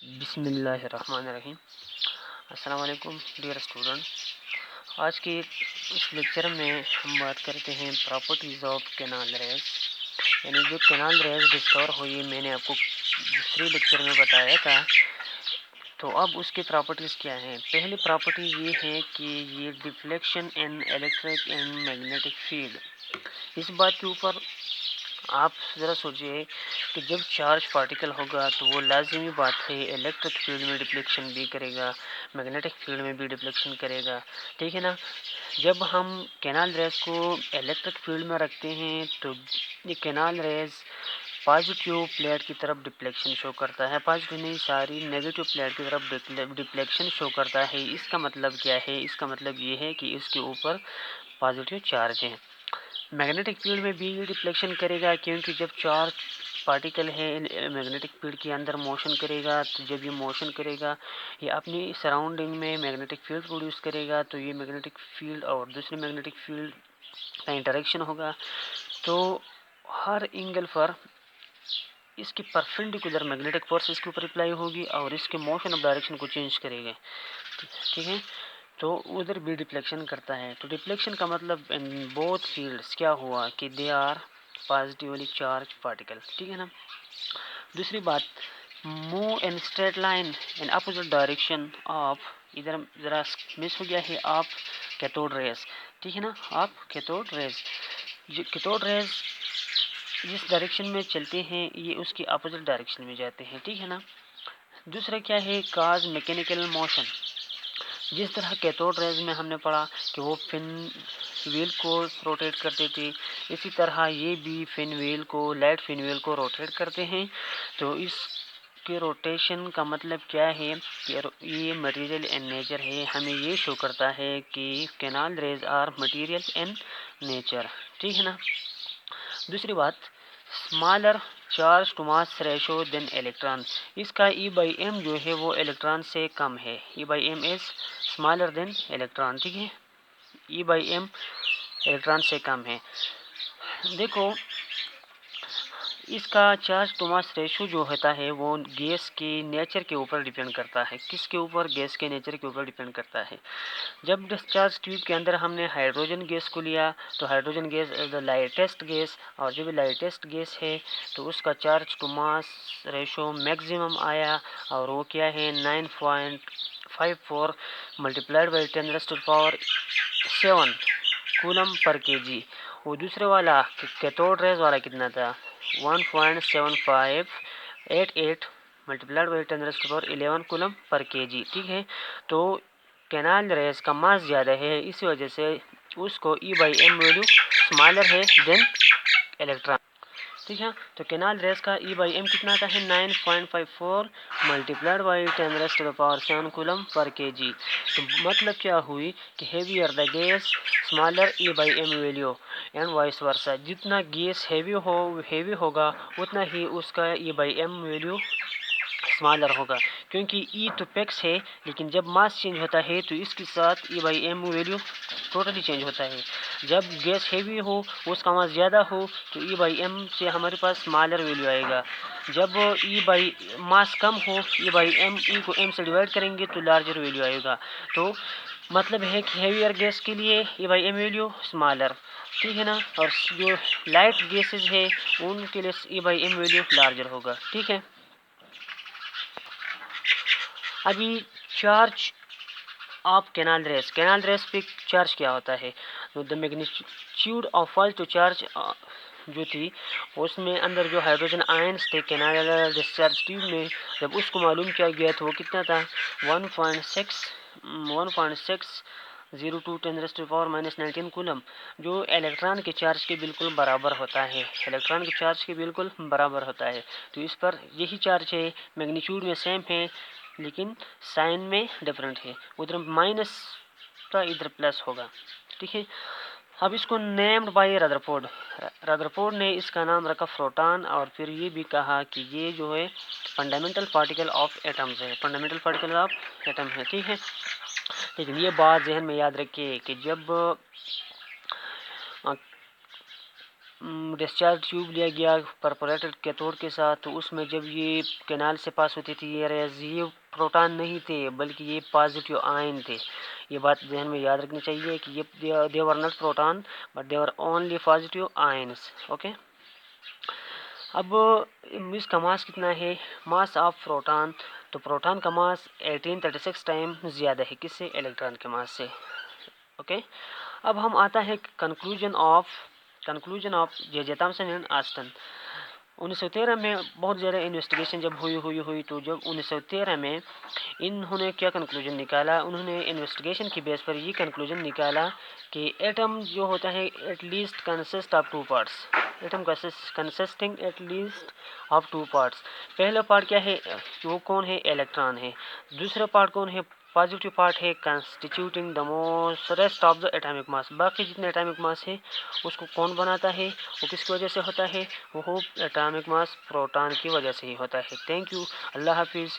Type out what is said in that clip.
بسم اللہ الرحمن الرحیم۔ السلام علیکم ڈیئر اسٹوڈنٹ، آج کے اس لیکچر میں ہم بات کرتے ہیں پراپرٹیز آف کینال ریز، یعنی جو کینال ریز ڈسکور ہوئی میں نے آپ کو دوسرے لیکچر میں بتایا تھا، تو اب اس کی پراپرٹیز کیا ہیں۔ پہلی پراپرٹی یہ ہے کہ یہ deflection in electric and magnetic field. اس بات کے اوپر آپ ذرا سوچئے کہ جب چارج پارٹیکل ہوگا تو وہ لازمی بات ہے الیکٹرک فیلڈ میں ڈپلیکشن بھی کرے گا، میگنیٹک فیلڈ میں بھی ڈپلیکشن کرے گا، ٹھیک ہے نا۔ جب ہم کینال ریز کو الیکٹرک فیلڈ میں رکھتے ہیں تو یہ کینال ریز پازیٹیو پلیٹ کی طرف ڈپلیکشن شو کرتا ہے، پازیٹیو نہیں ساری نیگیٹو پلیٹ کی طرف ڈپلیکشن شو کرتا ہے۔ اس کا مطلب کیا ہے؟ اس کا مطلب یہ ہے کہ اس کے اوپر پازیٹیو چارج ہے۔ میگنیٹک فیلڈ میں بھی ڈپلیکشن کرے گا، کیونکہ جب چارج پارٹیکل ہے میگنیٹک فیلڈ کے اندر موشن کرے گا، تو جب یہ موشن کرے گا یہ اپنی سراؤنڈنگ میں میگنیٹک فیلڈ پروڈیوس کرے گا، تو یہ میگنیٹک فیلڈ اور دوسری میگنیٹک فیلڈ کا انٹریکشن ہوگا، تو ہر اینگل پر اس کی پرپینڈیکولر میگنیٹک فورس اس کے اوپر اپلائی ہوگی اور اس کے موشن آف ڈائریکشن کو چینج کرے گا، ٹھیک ہے۔ تو ادھر بھی ڈپلیکشن کرتا ہے۔ تو ڈپلیکشن کا مطلب ان بوتھ فیلڈس کیا ہوا کہ they are positively charge particle, ٹھیک ہے نا۔ دوسری بات، move in straight line in opposite direction of, ادھر ذرا مس ہو گیا ہے، آپ کیتھوڈ ریز، ٹھیک ہے نا، آپ کیتھوڈ ریز، کیتھوڈ ریز جس ڈائریکشن میں چلتے ہیں یہ اس کی اپوزٹ ڈائریکشن میں جاتے ہیں، ٹھیک ہے نا۔ دوسرا کیا ہے؟ Cause mechanical motion. جس طرح کیتھوڈ ریز میں ہم نے پڑھا کہ وہ فن ویل کو روٹیٹ کرتے تھے، اسی طرح یہ بھی فن ویل کو، لائٹ فن ویل کو روٹیٹ کرتے ہیں۔ تو اس کے روٹیشن کا مطلب کیا ہے کہ یہ مٹیریل ان نیچر ہے، ہمیں یہ شو کرتا ہے کہ canal rays are material in nature, ٹھیک ہے نا۔ دوسری بات، smaller charge to mass ratio than electron, اس کا ای بائی ایم جو ہے وہ الیکٹران سے کم ہے، e by m is smaller than electron, ٹھیک ہے، ای بائی ایم الیکٹران سے کم ہے۔ دیکھو اس کا چارج ٹو ماس ریشو جو ہوتا ہے وہ گیس کے نیچر کے اوپر ڈیپینڈ کرتا ہے۔ کس کے اوپر؟ گیس کے نیچر کے اوپر ڈیپینڈ کرتا ہے۔ جب ڈسچارج ٹیوب کے اندر ہم نے ہائیڈروجن گیس کو لیا تو hydrogen gas is the lightest gas, اور جو بھی لائٹسٹ گیس ہے تو اس کا charge to mass ratio maximum آیا، اور وہ کیا ہے 9.54 ملٹیپلائڈ بائی 10⁻⁷ کولم پر کے جی۔ وہ دوسرے والا کیتھوڈ ریز والا کتنا تھا؟ 1.7588 ملٹیپلائڈ بائی 10⁻11 کولم پر کے جی، ٹھیک ہے۔ تو کینال ریز کا ماس زیادہ ہے، اس وجہ سے اس کو ای بائی ایم ویلیو اسمالر ہے دین الیکٹران، ٹھیک ہے۔ تو کینال ریز کا ای بائی ایم کتنا آتا ہے؟ 9.54 ملٹیپلائڈ بائی 10⁻7 کولم پر کے جی۔ تو مطلب کیا ہوئی کہ heavier the gas smaller e by m value and vice versa, جتنا گیس ہیوی ہوگا اتنا ہی اس کا e by m value smaller ہوگا، کیونکہ ای تو پیکس ہے، لیکن جب ماس چینج ہوتا ہے تو اس کے ساتھ e by m value totally change ہوتا ہے۔ جب گیس ہیوی ہو، اس کا ماس زیادہ ہو، تو ای بائی ایم سے ہمارے پاس اسمالر ویلیو آئے گا۔ جب ای بائی ماس کم ہو، ای بائی ایم، ای کو ایم سے ڈیوائڈ کریں گے تو لارجر ویلیو آئے گا۔ تو مطلب ہے کہ ہیویئر گیس کے لیے ای بائی ایم ویلیو اسمالر، ٹھیک ہے نا، اور جو لائٹ گیسز ہے ان کے لیے ای بائی ایم ویلیو لارجر ہوگا، ٹھیک ہے۔ ابھی چارج آف کینال ریز پہ چارج کیا ہوتا ہے؟ The magnitude of positive charge جو تھی اس میں اندر جو ہائیڈروجن آئنس تھے کینال ڈسچارج ٹیوب میں، جب اس کو معلوم کیا گیا تو وہ کتنا تھا؟ 1.602 10⁻⁻19 کولم، جو الیکٹران کے چارج کے بالکل برابر ہوتا ہے، الیکٹران کے چارج کے بالکل برابر ہوتا ہے۔ تو اس پر یہی چارج ہے، میگنیچیوڈ میں سیم ہے لیکن سائن میں ڈفرینٹ ہے، ادھر مائنس کا ادھر پلس ہوگا، ٹھیک ہے۔ اب اس کو نیمڈ بائی رادرفورڈ نے اس کا نام رکھا پروٹون، اور پھر یہ بھی کہا کہ یہ جو ہے فنڈامنٹل پارٹیکل آف ایٹمز ہے، فنڈامنٹل پارٹیکل آف ایٹم ہے، ٹھیک ہے۔ لیکن یہ بات ذہن میں یاد رکھیے کہ جب ڈسچارج ٹیوب لیا گیا پرپوریٹڈ کیتھوڈ کے ساتھ، تو اس میں جب یہ کینال سے پاس ہوتی تھی یہ ریز، یہ پروٹان نہیں تھے بلکہ یہ پازیٹیو آئن تھے. یہ بات ذہن میں یاد رکھنی چاہیے کہ یہ they were not proton but they were only positive ions. Okay. اب اس کا ماس کتنا ہے؟ ماس آف پروٹان، تو پروٹان کا ماس 1836 ٹائم زیادہ ہے کس سے؟ الیکٹران کے ماس سے. اوکے. اب ہم آتا ہے conclusion of J Thomson and Aston. 1913 میں بہت زیادہ انویسٹیگیشن جب ہوئی تو جب 1913 میں انہوں نے کیا کنکلوژن نکالا؟ انہوں نے انویسٹیگیشن کی بیس پر یہ کنکلوژن نکالا کہ ایٹم جو ہوتا ہے at least consist of 2 parts. Atom consisting at least of 2 parts. پہلا پارٹ کیا ہے؟ وہ کون ہے؟ الیکٹران ہے. دوسرا پارٹ کون ہے؟ پازیٹیو پارٹ ہے constituting the most rest of the atomic mass. باقی جتنے ایٹامک ماس ہے اس کو کون بناتا ہے؟ وہ کس کی وجہ سے ہوتا ہے؟ وہ ایٹامک ماس پروٹان کی وجہ سے ہی ہوتا ہے. Thank you. اللہ حافظ.